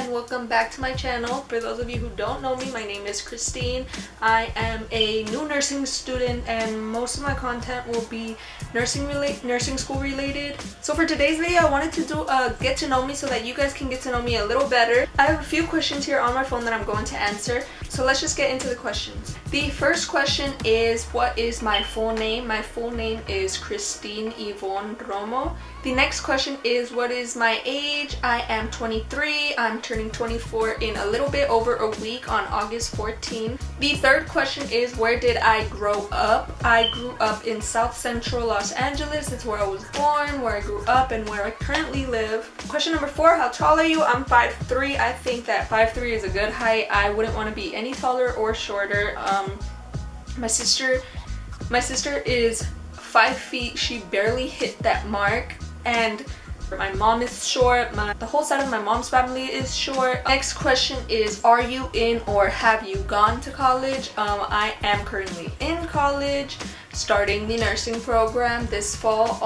and welcome back to my channel. For those of you who don't know me, my name is Christine. I am a new nursing student and most of my content will be nursing school related. So for today's video, I wanted to do a get to know me so that you guys can get to know me a little better. I have a few questions here on my phone that I'm going to answer. So let's just get into the questions. The first question is, what is my full name? My full name is Christine Yvonne Romo. The next question is, what is my age? I am 23. I'm turning 24 in a little bit over a week on August 14th. The third question is, where did I grow up? I grew up in South Central Los Angeles. It's where I was born, where I grew up, and where I currently live. Question number 4, how tall are you? I'm 5'3". I think that 5'3" is a good height. I wouldn't want to be any taller or shorter. My sister is 5 feet. She barely hit that mark. And my mom is short. The whole side of my mom's family is short. Next question is, are you in or have you gone to college? I am currently in college, starting the nursing program this fall.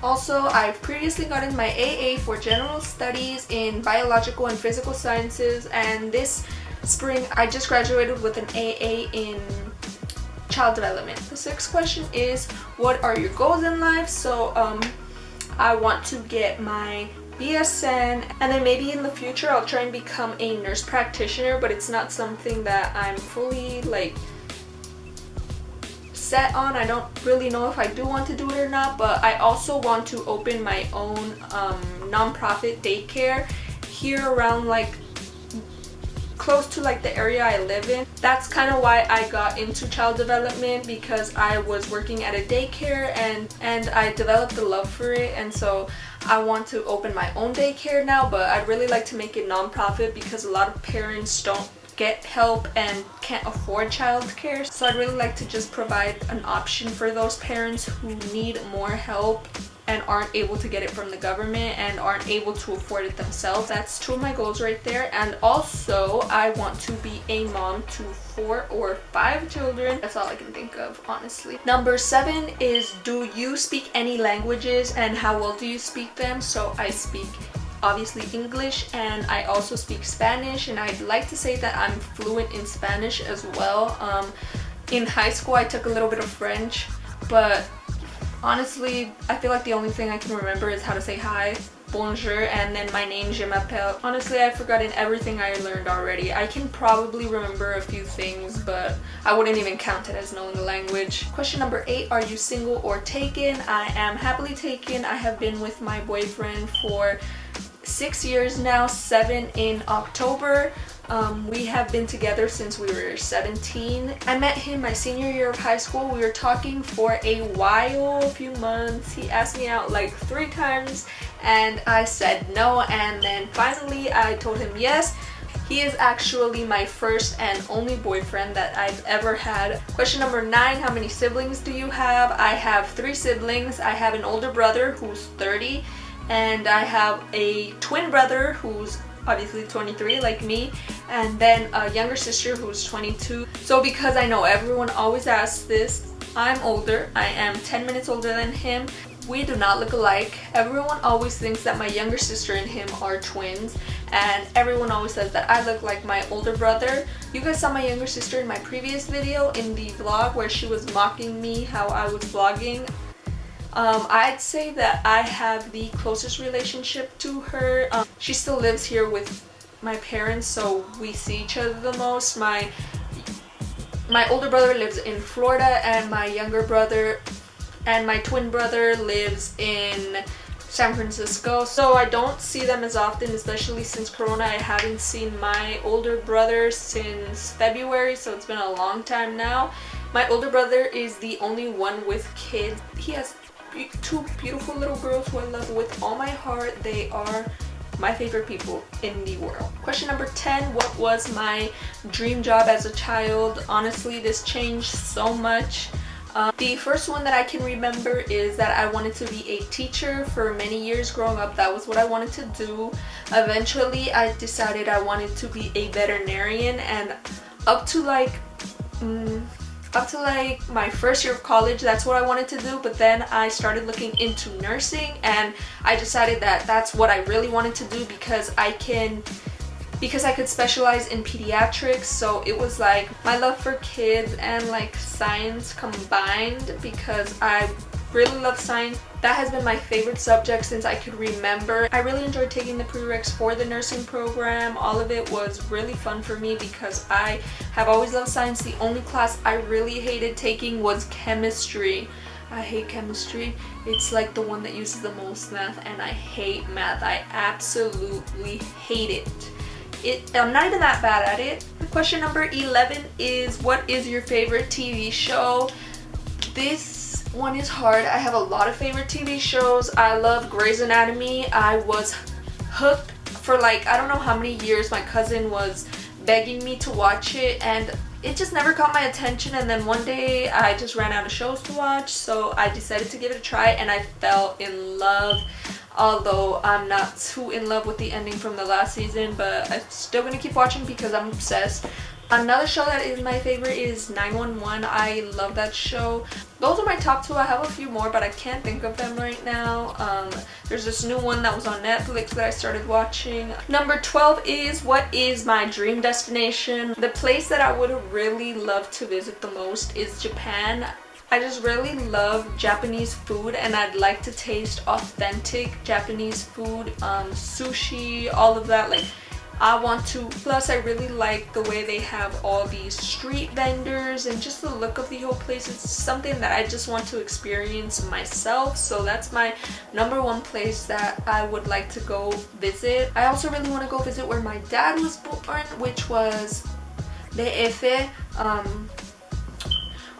I've previously gotten my AA for general studies in biological and physical sciences, and this spring I just graduated with an AA in child development. The sixth question is, what are your goals in life? So I want to get my BSN, and then maybe in the future I'll try and become a nurse practitioner, but it's not something that I'm fully set on. I don't really know if I do want to do it or not, but I also want to open my own non-profit daycare here around close to the area I live in. That's kind of why I got into child development, because I was working at a daycare and I developed a love for it, and so I want to open my own daycare now, but I'd really like to make it non-profit because a lot of parents don't get help and can't afford childcare. So I'd really like to just provide an option for those parents who need more help and aren't able to get it from the government and aren't able to afford it themselves. That's 2 of my goals right there. And also I want to be a mom to 4 or 5 children. That's all I can think of, honestly. Number 7 is, do you speak any languages and how well do you speak them? So I speak obviously English, and I also speak Spanish, and I'd like to say that I'm fluent in Spanish as well. In high school I took a little bit of French, but honestly I feel like the only thing I can remember is how to say hi, bonjour, and then my name, je m'appelle. Honestly, I've forgotten everything I learned already. I can probably remember a few things, but I wouldn't even count it as knowing the language. Question number 8, are you single or taken? I am happily taken. I have been with my boyfriend for 6 years now, 7 in October. We have been together since we were 17. I met him my senior year of high school. We were talking for a while, a few months. He asked me out 3 times and I said no, and then finally I told him yes. He is actually my first and only boyfriend that I've ever had. Question number 9, how many siblings do you have? I have 3 siblings. I have an older brother who's 30, and I have a twin brother who's obviously 23 like me, and then a younger sister who's 22. So because I know everyone always asks this, I'm older. I am 10 minutes older than him. We do not look alike. Everyone always thinks that my younger sister and him are twins, and everyone always says that I look like my older brother. You guys saw my younger sister in my previous video in the vlog where she was mocking me how I was vlogging. I'd say that I have the closest relationship to her. She still lives here with my parents, so we see each other the most. My older brother lives in Florida, and my younger brother and my twin brother lives in San Francisco. So I don't see them as often, especially since Corona. I haven't seen my older brother since February, so it's been a long time now. My older brother is the only one with kids. He has 2 beautiful little girls who I love with all my heart. They are my favorite people in the world. Question number 10, what was my dream job as a child? Honestly, this changed so much. The first one that I can remember is that I wanted to be a teacher for many years growing up. That was what I wanted to do. Eventually I decided I wanted to be a veterinarian, and up to up to like my first year of college, that's what I wanted to do, but then I started looking into nursing and I decided that that's what I really wanted to do because I could specialize in pediatrics. So it was like my love for kids and like science combined, because I really love science. That has been my favorite subject since I could remember. I really enjoyed taking the prereqs for the nursing program. All of it was really fun for me because I have always loved science. The only class I really hated taking was chemistry. I hate chemistry. It's like the one that uses the most math, and I hate math. I absolutely hate it. I'm not even that bad at it. Question number 11 is, what is your favorite TV show? This one is hard. I have a lot of favorite TV shows. I love Grey's Anatomy. I was hooked for like, I don't know how many years. My cousin was begging me to watch it and it just never caught my attention, and then one day I just ran out of shows to watch, so I decided to give it a try and I fell in love. Although I'm not too in love with the ending from the last season, but I'm still gonna keep watching because I'm obsessed. Another show that is my favorite is 911. I love that show. Those are my top two. I have a few more, but I can't think of them right now. There's this new one that was on Netflix that I started watching. Number 12 is, what is my dream destination? The place that I would really love to visit the most is Japan. I just really love Japanese food and I'd like to taste authentic Japanese food, sushi, all of that. Like, I want to. Plus, I really like the way they have all these street vendors and just the look of the whole place. It's something that I just want to experience myself. So that's my number one place that I would like to go visit. I also really want to go visit where my dad was born, which was DF,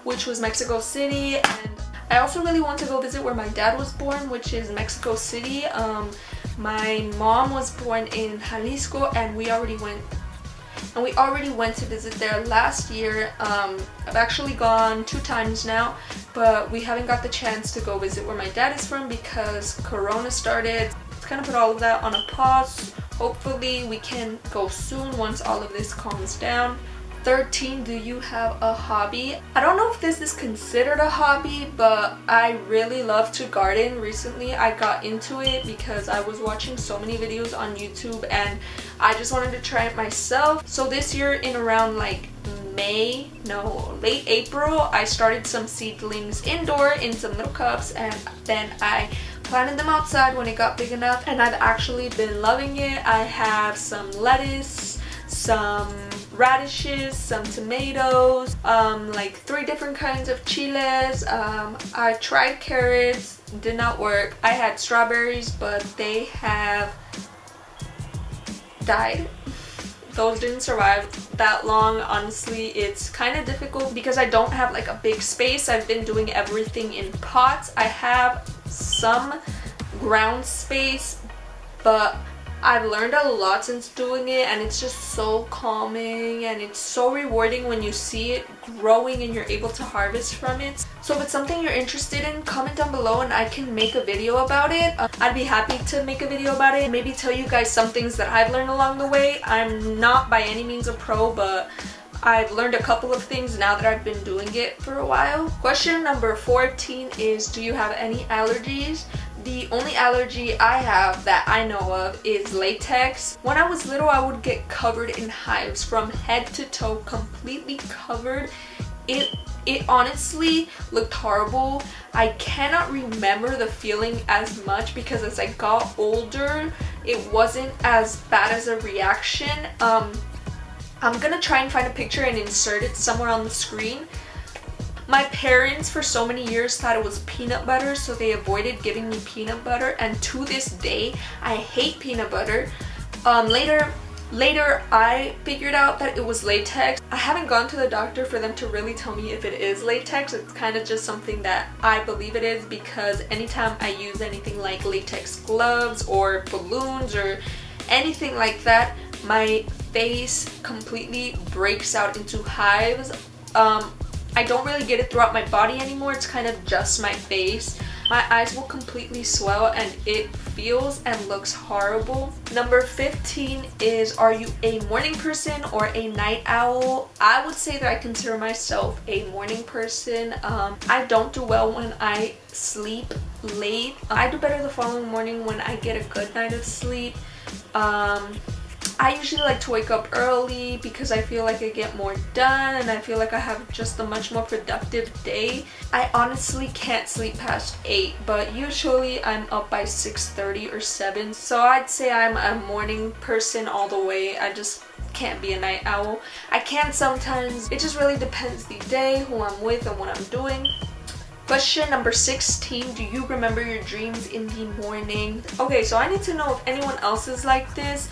which was Mexico City. And I also really want to go visit where my dad was born, which is Mexico City. My mom was born in Jalisco, and we already went to visit there last year. I've actually gone 2 times now, but we haven't got the chance to go visit where my dad is from because Corona started. It's kind of put all of that on a pause. Hopefully we can go soon once all of this calms down. 13, do you have a hobby? I don't know if this is considered a hobby, but I really love to garden. Recently I got into it because I was watching so many videos on YouTube and I just wanted to try it myself. So this year in around like late April, I started some seedlings indoor in some little cups, and then I planted them outside when it got big enough, and I've actually been loving it. I have some lettuce, some radishes, some tomatoes, like 3 different kinds of chiles. I tried carrots, did not work. I had strawberries, but they have died. Those didn't survive that long. Honestly, it's kind of difficult because I don't have like a big space. I've been doing everything in pots. I have some ground space, but I've learned a lot since doing it, and it's just so calming and it's so rewarding when you see it growing and you're able to harvest from it. So if it's something you're interested in, comment down below and I can make a video about it. I'd be happy to make a video about it and maybe tell you guys some things that I've learned along the way. I'm not by any means a pro, but I've learned a couple of things now that I've been doing it for a while. Question number 14 is, do you have any allergies? The only allergy I have that I know of is latex. When I was little, I would get covered in hives from head to toe, completely covered. It honestly looked horrible. I cannot remember the feeling as much because as I got older, it wasn't as bad as a reaction. I'm gonna try and find a picture and insert it somewhere on the screen. My parents for so many years thought it was peanut butter, so they avoided giving me peanut butter, and to this day I hate peanut butter. Later I figured out that it was latex. I haven't gone to the doctor for them to really tell me if it is latex. It's kind of just something that I believe it is because anytime I use anything like latex gloves or balloons or anything like that, my face completely breaks out into hives. I don't really get it throughout my body anymore. It's kind of just my face. My eyes will completely swell and it feels and looks horrible. Number 15 is, are you a morning person or a night owl? I would say that I consider myself a morning person. I don't do well when I sleep late. I do better the following morning when I get a good night of sleep. I usually like to wake up early because I feel like I get more done and I feel like I have just a much more productive day. I honestly can't sleep past 8, but usually I'm up by 6:30 or 7. So I'd say I'm a morning person all the way. I just can't be a night owl. I can sometimes. It just really depends the day, who I'm with, and what I'm doing. Question number 16, do you remember your dreams in the morning? Okay, so I need to know if anyone else is like this.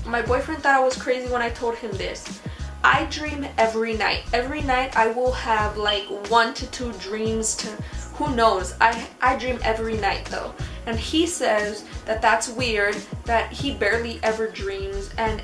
My boyfriend thought I was crazy when I told him this. I dream every night. Every night I will have like 1 to 2 dreams to, who knows. I dream every night though. And he says that that's weird, that he barely ever dreams, and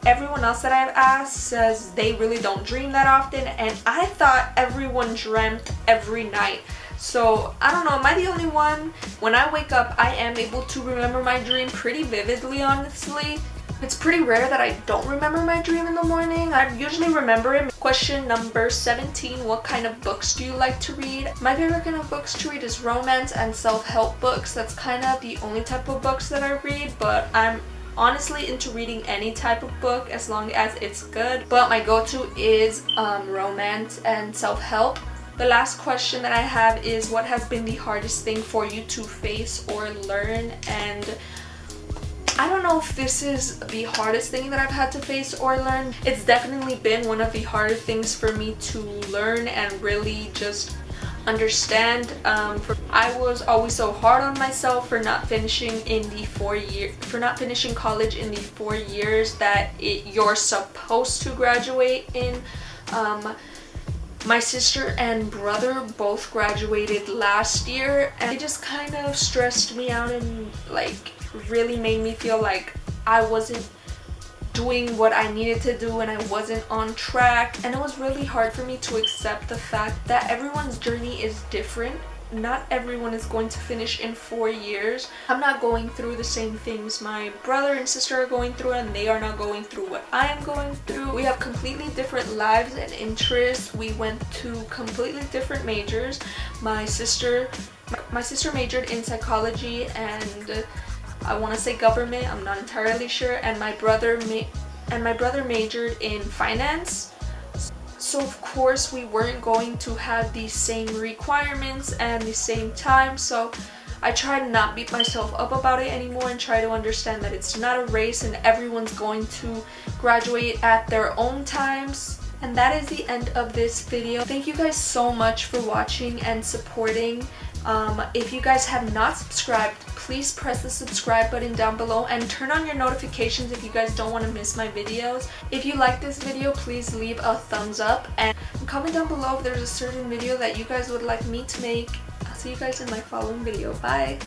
everyone else that I've asked says they really don't dream that often, and I thought everyone dreamt every night. So I don't know, am I the only one? When I wake up, I am able to remember my dream pretty vividly, honestly. It's pretty rare that I don't remember my dream in the morning. I usually remember it. Question number 17, what kind of books do you like to read? My favorite kind of books to read is romance and self-help books. That's kind of the only type of books that I read, but I'm honestly into reading any type of book as long as it's good. But my go-to is romance and self-help. The last question that I have is, what has been the hardest thing for you to face or learn? And I don't know if this is the hardest thing that I've had to face or learn. It's definitely been one of the harder things for me to learn and really just understand. I was always so hard on myself for not finishing college in the 4 years that you're supposed to graduate in. My sister and brother both graduated last year, and it just kind of stressed me out and like really made me feel like I wasn't doing what I needed to do and I wasn't on track. And it was really hard for me to accept the fact that everyone's journey is different. Not everyone is going to finish in 4 years. I'm not going through the same things my brother and sister are going through, and they are not going through what I am going through. We have completely different lives and interests. We went to completely different majors. My sister majored in psychology and I want to say government, I'm not entirely sure, and my brother majored in finance. So of course we weren't going to have the same requirements and the same time, so I try to not beat myself up about it anymore and try to understand that it's not a race and everyone's going to graduate at their own times. And that is the end of this video. Thank you guys so much for watching and supporting. If you guys have not subscribed, please press the subscribe button down below and turn on your notifications if you guys don't want to miss my videos. If you like this video, please leave a thumbs up and comment down below if there's a certain video that you guys would like me to make. I'll see you guys in my following video. Bye!